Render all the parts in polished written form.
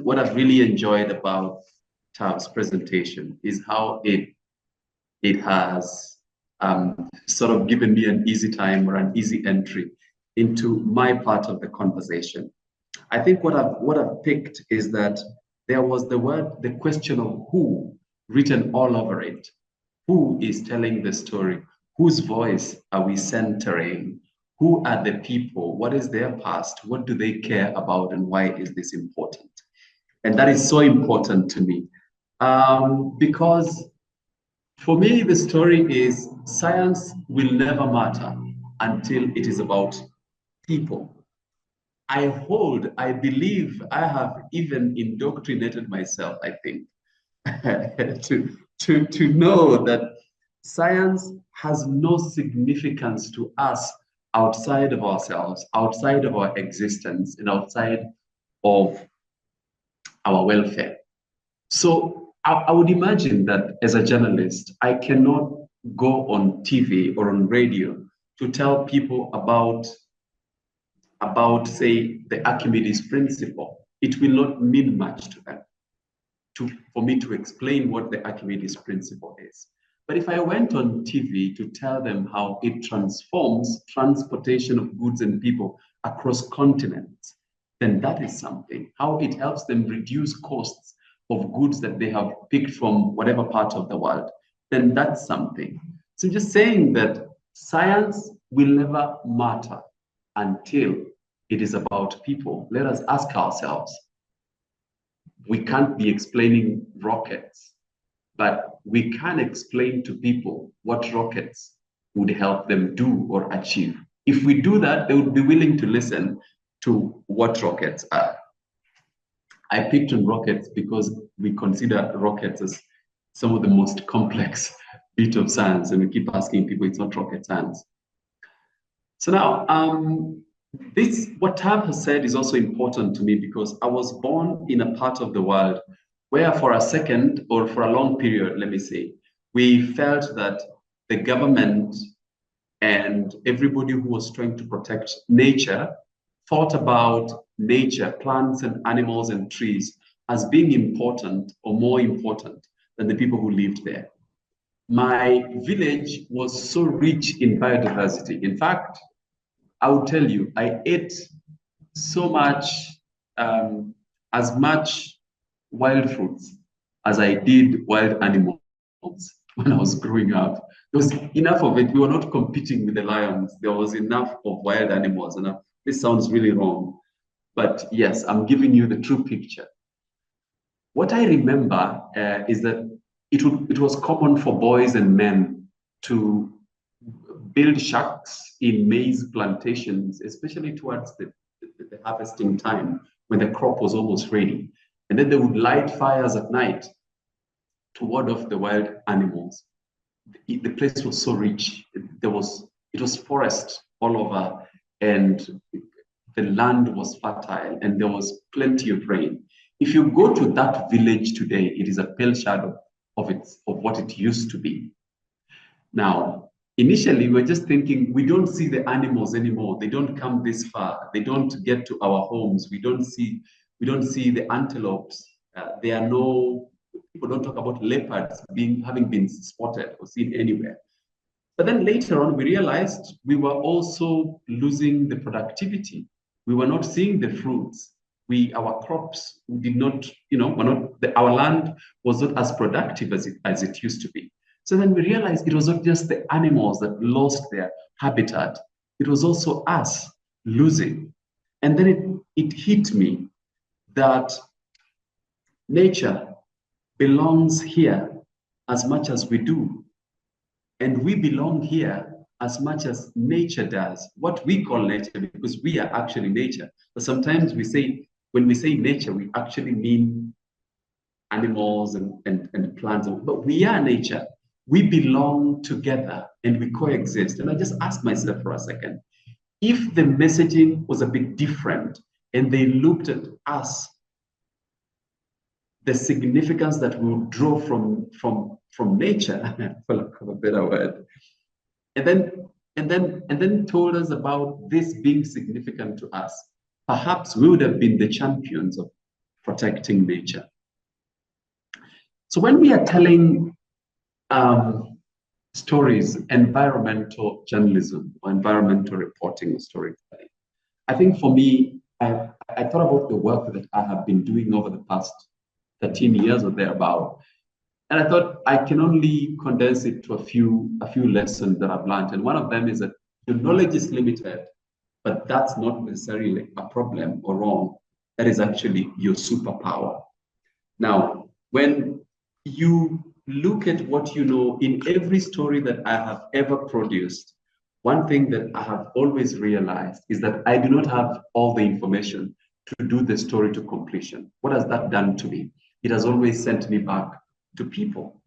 what I've really enjoyed about Tav's presentation is how it has sort of given me an easy time or an easy entry into my part of the conversation. I think what I've picked is that there was the question of who written all over it. Who is telling the story? Whose voice are we centering? Who are the people? What is their past? What do they care about? And why is this important? And that is so important to me. Because for me, the story is science will never matter until it is about people. I believe, I have even indoctrinated myself, I think, to know that science has no significance to us outside of ourselves, outside of our existence, and outside of our welfare. So I would imagine that as a journalist, I cannot go on TV or on radio to tell people about, say, the Archimedes principle. It will not mean much to them for me to explain what the Archimedes principle is. But if I went on TV to tell them how it transforms transportation of goods and people across continents, then that is something. How it helps them reduce costs of goods that they have picked from whatever part of the world, then that's something. So just saying that science will never matter until it is about people. Let us ask ourselves, we can't be explaining rockets, but we can explain to people what rockets would help them do or achieve. If we do that, they would be willing to listen to what rockets are. I picked on rockets because we consider rockets as some of the most complex bit of science, and we keep asking people, it's not rocket science. So now, what Tav has said is also important to me because I was born in a part of the world where for a second or for a long period, let me say, we felt that the government and everybody who was trying to protect nature thought about nature, plants and animals and trees as being important or more important than the people who lived there. My village was so rich in biodiversity. In fact, I will tell you, I ate so much, as much wild fruits as I did wild animals when I was growing up. There was enough of it. We were not competing with the lions. There was enough of wild animals. And this sounds really wrong, but yes, I'm giving you the true picture. What I remember is that it was common for boys and men to build shacks in maize plantations, especially towards the harvesting time when the crop was almost ready. And then they would light fires at night to ward off the wild animals. The place was so rich. It was forest all over, and the land was fertile, and there was plenty of rain. If you go to that village today, it is a pale shadow of what it used to be. Now, initially, we're just thinking, we don't see the animals anymore. They don't come this far. They don't get to our homes. We don't see the antelopes. People don't talk about leopards having been spotted or seen anywhere. But then later on, we realized we were also losing the productivity. We were not seeing the fruits. Our crops did not, our land was not as productive as it used to be. So then we realized it was not just the animals that lost their habitat. It was also us losing. And then it hit me that nature belongs here as much as we do. And we belong here as much as nature does. What we call nature, because we are actually nature. But sometimes when we say nature, we actually mean animals and plants. But we are nature. We belong together and we coexist. And I just asked myself for a second, if the messaging was a bit different and they looked at us, the significance that we would draw from nature, for lack of a better word, and then told us about this being significant to us, perhaps we would have been the champions of protecting nature. So when we are telling stories, environmental journalism or environmental reporting or storytelling, I think for me, I thought about the work that I have been doing over the past 13 years or thereabout. And I thought I can only condense it to a few lessons that I've learned. And one of them is that your knowledge is limited, but that's not necessarily a problem or wrong. That is actually your superpower. Now, when you look at what you know in every story that I have ever produced, one thing that I have always realized is that I do not have all the information to do the story to completion. What has that done to me? It has always sent me back to people.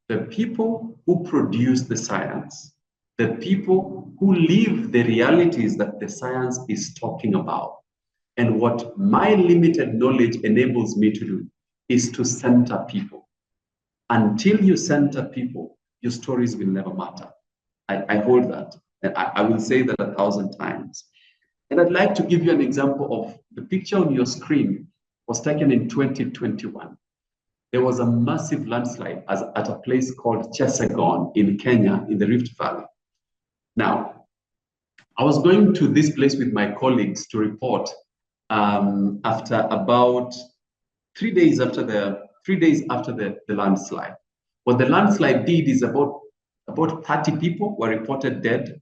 The people who produce the science, the people who live the realities that the science is talking about. And what my limited knowledge enables me to do is to center people. Until you center people, your stories will never matter. I hold that. And I will say that 1,000 times. And I'd like to give you an example of the picture on your screen was taken in 2021. There was a massive landslide at a place called Chesagon in Kenya, in the Rift Valley. Now, I was going to this place with my colleagues to report after about 3 days after the landslide. What the landslide did is about 30 people were reported dead.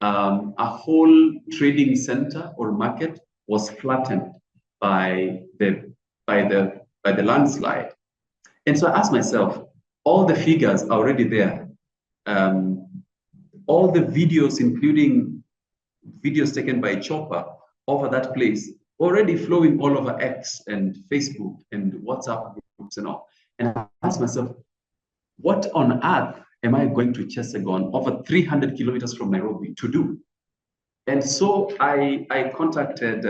A whole trading center or market was flattened by the landslide. And so I asked myself, all the figures are already there. All the videos, including videos taken by Chopper over that place, already flowing all over X and Facebook and WhatsApp groups and all. And I asked myself, what on earth am I going to Chesagon, over 300 kilometers from Nairobi, to do? And so I contacted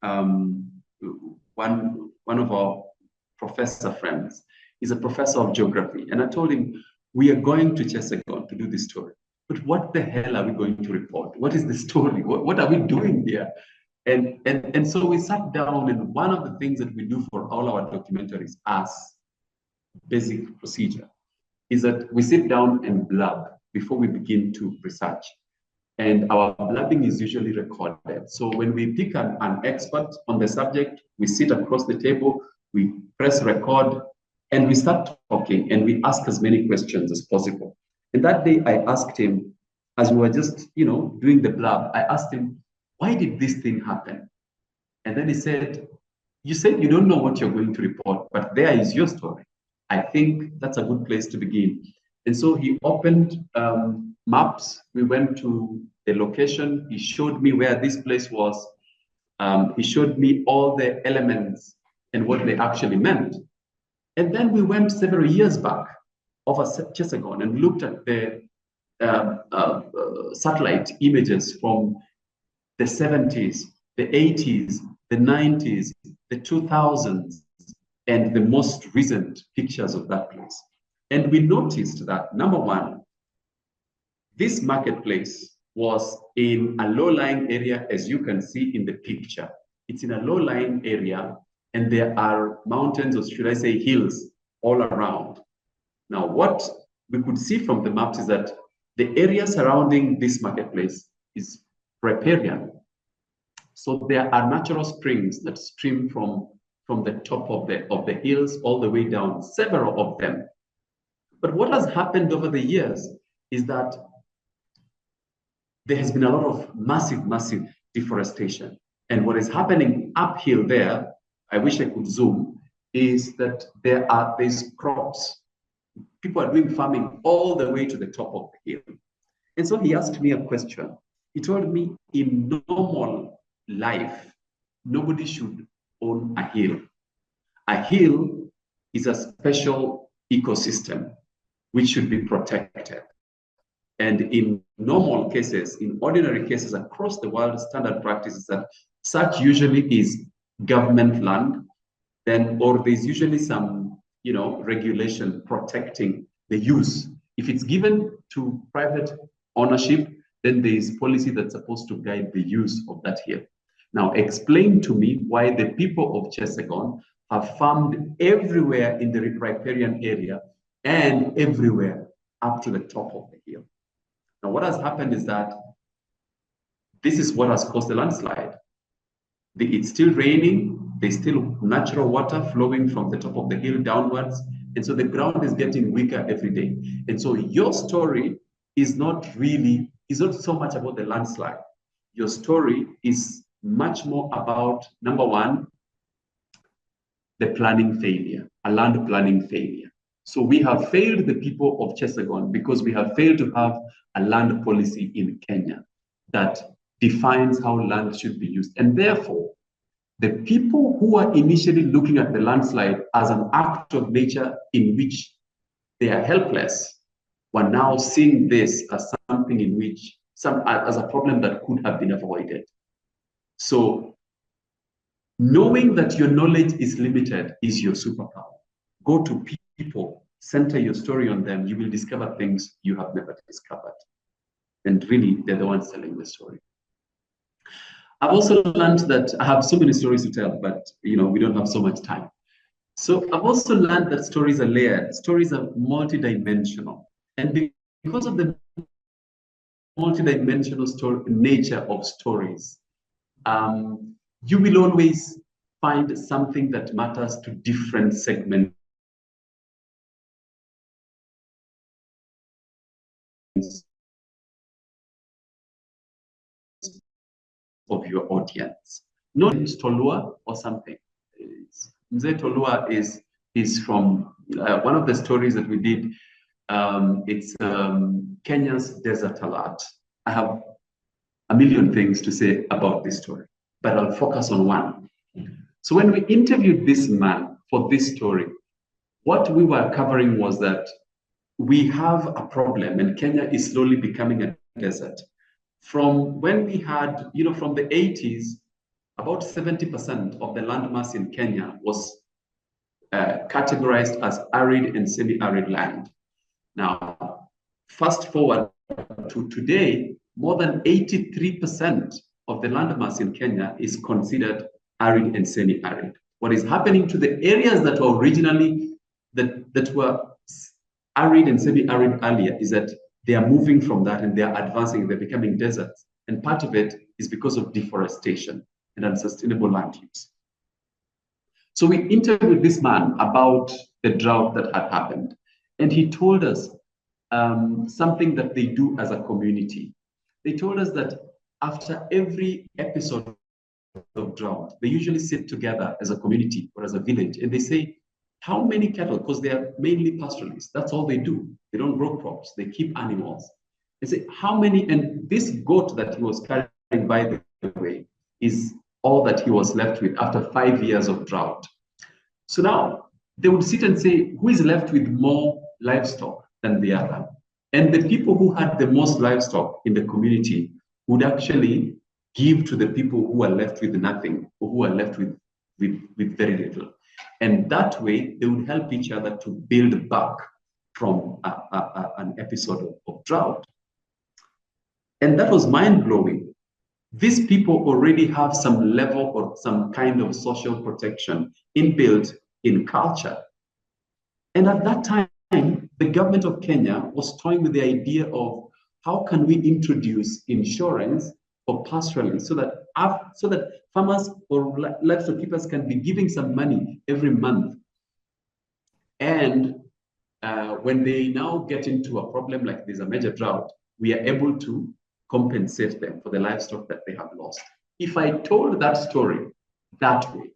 one of our professor friends. He's a professor of geography. And I told him, we are going to Chesagon to do this story. But what the hell are we going to report? What is the story? What are we doing here? And so we sat down, and one of the things that we do for all our documentaries as basic procedure is that we sit down and blab before we begin to research. And our blabbing is usually recorded. So when we pick an expert on the subject, we sit across the table, we press record, and we start talking, and we ask as many questions as possible. And that day I asked him, as we were just, doing the blab, I asked him, why did this thing happen? And then he said, you said you don't know what you're going to report, but there is your story. I think that's a good place to begin. And so he opened maps. We went to the location. He showed me where this place was. He showed me all the elements and what they actually meant. And then we went several years back over Chesagon and looked at the satellite images from the 70s, the 80s, the 90s, the 2000s, and the most recent pictures of that place. And we noticed that, number one, this marketplace was in a low-lying area, as you can see in the picture. It's in a low-lying area, and there are mountains, or should I say hills, all around. Now, what we could see from the maps is that the area surrounding this marketplace is riparian. So there are natural springs that stream from the top of the hills all the way down, several of them. But what has happened over the years is that there has been a lot of massive deforestation. And what is happening uphill there, I wish I could zoom, is that there's crops. People are doing farming all the way to the top of the hill. And so he asked me a question. He told me, in normal life, nobody should own a hill. A hill is a special ecosystem which should be protected. And in normal cases, in ordinary cases across the world, standard practice is that such usually is government land, or there's usually some regulation protecting the use. If it's given to private ownership, then there is policy that's supposed to guide the use of that hill. Now explain to me why the people of Chesagon have farmed everywhere in the riparian area and everywhere up to the top of the hill. Now what has happened is that this is what has caused the landslide. It's still raining, there's still natural water flowing from the top of the hill downwards, and so the ground is getting weaker every day. And so your story is not so much about the landslide. Your story is much more about, number one, the planning failure, a land planning failure. So we have failed the people of Chesagon because we have failed to have a land policy in Kenya that defines how land should be used. And therefore, the people who are initially looking at the landslide as an act of nature in which they are helpless, were now seeing this as something in which, as a problem that could have been avoided. So knowing that your knowledge is limited is your superpower. Go to people, center your story on them, you will discover things you have never discovered. And really, they're the ones telling the story. I've also learned that I have so many stories to tell, but we don't have so much time. So I've also learned that stories are layered, stories are multidimensional. And because of the multidimensional nature of stories, you will always find something that matters to different segments of your audience. Not Tolua or something. Mzee Tolua is from one of the stories that we did. It's Kenya's desert alert. I have a million things to say about this story, but I'll focus on one. So when we interviewed this man for this story, what we were covering was that we have a problem and Kenya is slowly becoming a desert. From when we had, from the 80s, about 70% of the landmass in Kenya was categorized as arid and semi-arid land. Now, fast forward to today, more than 83% of the landmass in Kenya is considered arid and semi-arid. What is happening to the areas that were originally, that were arid and semi-arid earlier, is that they are moving from that and they are advancing, they're becoming deserts. And part of it is because of deforestation and unsustainable land use. So we interviewed this man about the drought that had happened. And he told us something that they do as a community. They told us that after every episode of drought, they usually sit together as a community or as a village and they say, how many cattle, because they are mainly pastoralists, that's all they do. They don't grow crops, they keep animals. They say, how many, and this goat that he was carrying, by the way, is all that he was left with after 5 years of drought. So now they would sit and say, who is left with more livestock than the other? And the people who had the most livestock in the community would actually give to the people who are left with nothing, or who are left with very little. And that way, they would help each other to build back from an episode of drought. And that was mind-blowing. These people already have some level or some kind of social protection inbuilt in culture. And at that time, the government of Kenya was toying with the idea of how can we introduce insurance for pastoralists so that farmers or livestock keepers can be giving some money every month. And when they now get into a problem like there's a major drought, we are able to compensate them for the livestock that they have lost. If I told that story that way,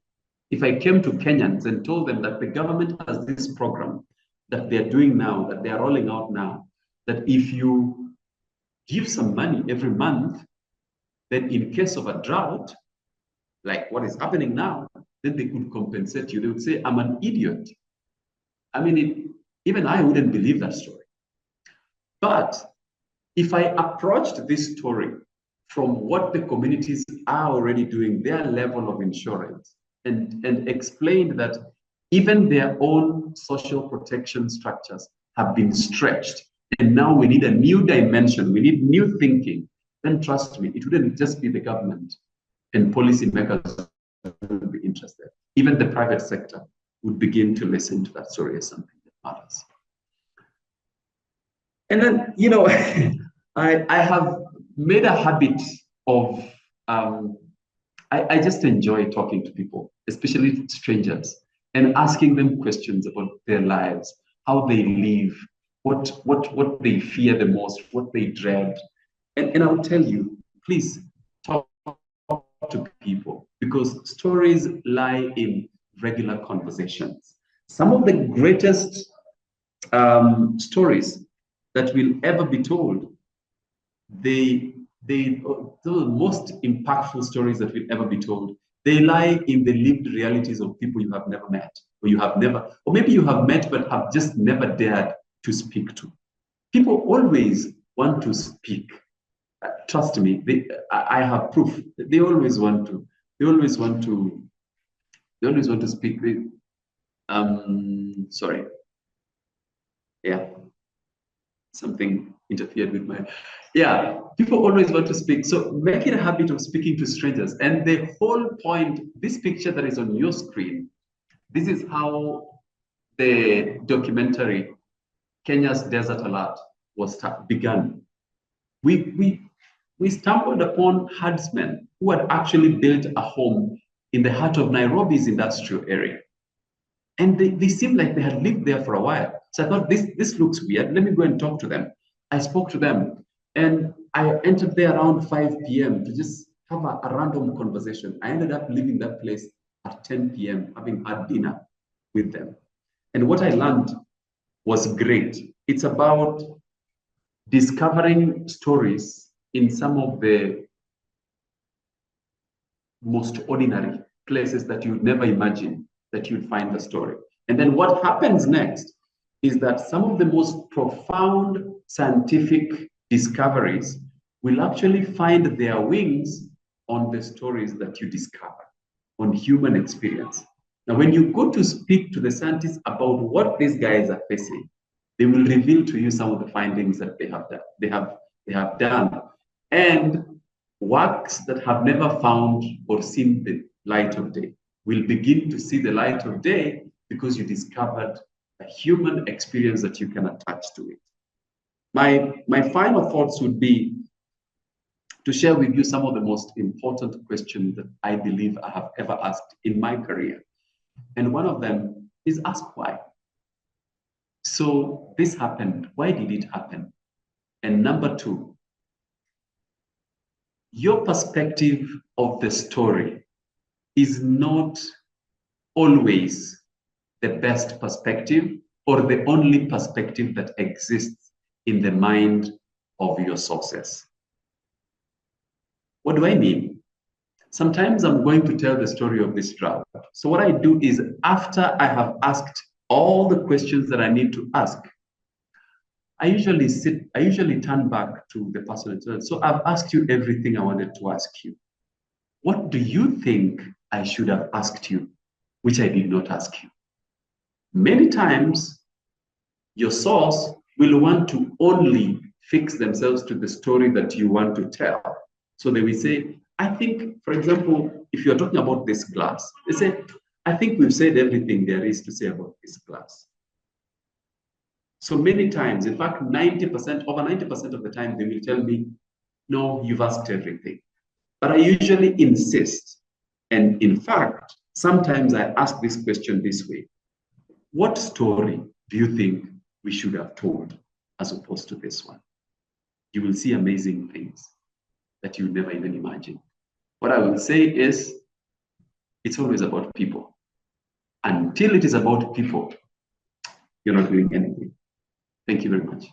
if I came to Kenyans and told them that the government has this program that they're doing now, that they're rolling out now, that if you give some money every month, then in case of a drought, like what is happening now, then they could compensate you. They would say, I'm an idiot. I mean, even I wouldn't believe that story. But if I approached this story from what the communities are already doing, their level of insurance, and explained that even their own social protection structures have been stretched, and now we need a new dimension, we need new thinking, then trust me, it wouldn't just be the government. and policymakers would be interested. Even the private sector would begin to listen to that story as something that matters. And then, you know, I have made a habit of, I just enjoy talking to people, especially strangers, and asking them questions about their lives, how they live, what they fear the most, what they dread. And I'll tell you, please talk to people, because stories lie in regular conversations. Some of the greatest stories that will ever be told, the most impactful stories that will ever be told, they lie in the lived realities of people you have never met, or you have never, or maybe you have met but have just never dared to speak to. People always want to speak. Trust me, I have proof. They always want to. They always want to. They always want to speak. Sorry. Yeah. Something interfered with my. Yeah. People always want to speak. So make it a habit of speaking to strangers. And the whole point, this picture that is on your screen, this is how the documentary Kenya's Desert Alert was begun. We stumbled upon herdsmen who had actually built a home in the heart of Nairobi's industrial area. And they seemed like they had lived there for a while. So I thought, this looks weird. Let me go and talk to them. I spoke to them, and I entered there around 5 p.m. to just have a random conversation. I ended up leaving that place at 10 p.m., having had dinner with them. And what I learned was great. It's about discovering stories in some of the most ordinary places that you'd never imagine that you'd find the story. And then what happens next is that some of the most profound scientific discoveries will actually find their wings on the stories that you discover, on human experience. Now, when you go to speak to the scientists about what these guys are facing, they will reveal to you some of the findings that they have done, and works that have never found or seen the light of day will begin to see the light of day because you discovered a human experience that you can attach to it. My final thoughts would be to share with you some of the most important questions that I believe I have ever asked in my career. And one of them is ask why. So this happened. Why did it happen? And number two, your perspective of the story is not always the best perspective or the only perspective that exists in the mind of your sources. What do I mean? Sometimes I'm going to tell the story of this drought. So what I do is, after I have asked all the questions that I need to ask, I usually turn back to the person and say, so I've asked you everything I wanted to ask you. What do you think I should have asked you, which I did not ask you? Many times, your source will want to only fix themselves to the story that you want to tell. So they will say, I think, for example, if you're talking about this glass, they say, I think we've said everything there is to say about this glass. So many times, in fact, over 90% of the time, they will tell me, no, you've asked everything. But I usually insist. And in fact, sometimes I ask this question this way: what story do you think we should have told as opposed to this one? You will see amazing things that you never even imagined. What I will say is, it's always about people. Until it is about people, you're not doing anything. Thank you very much.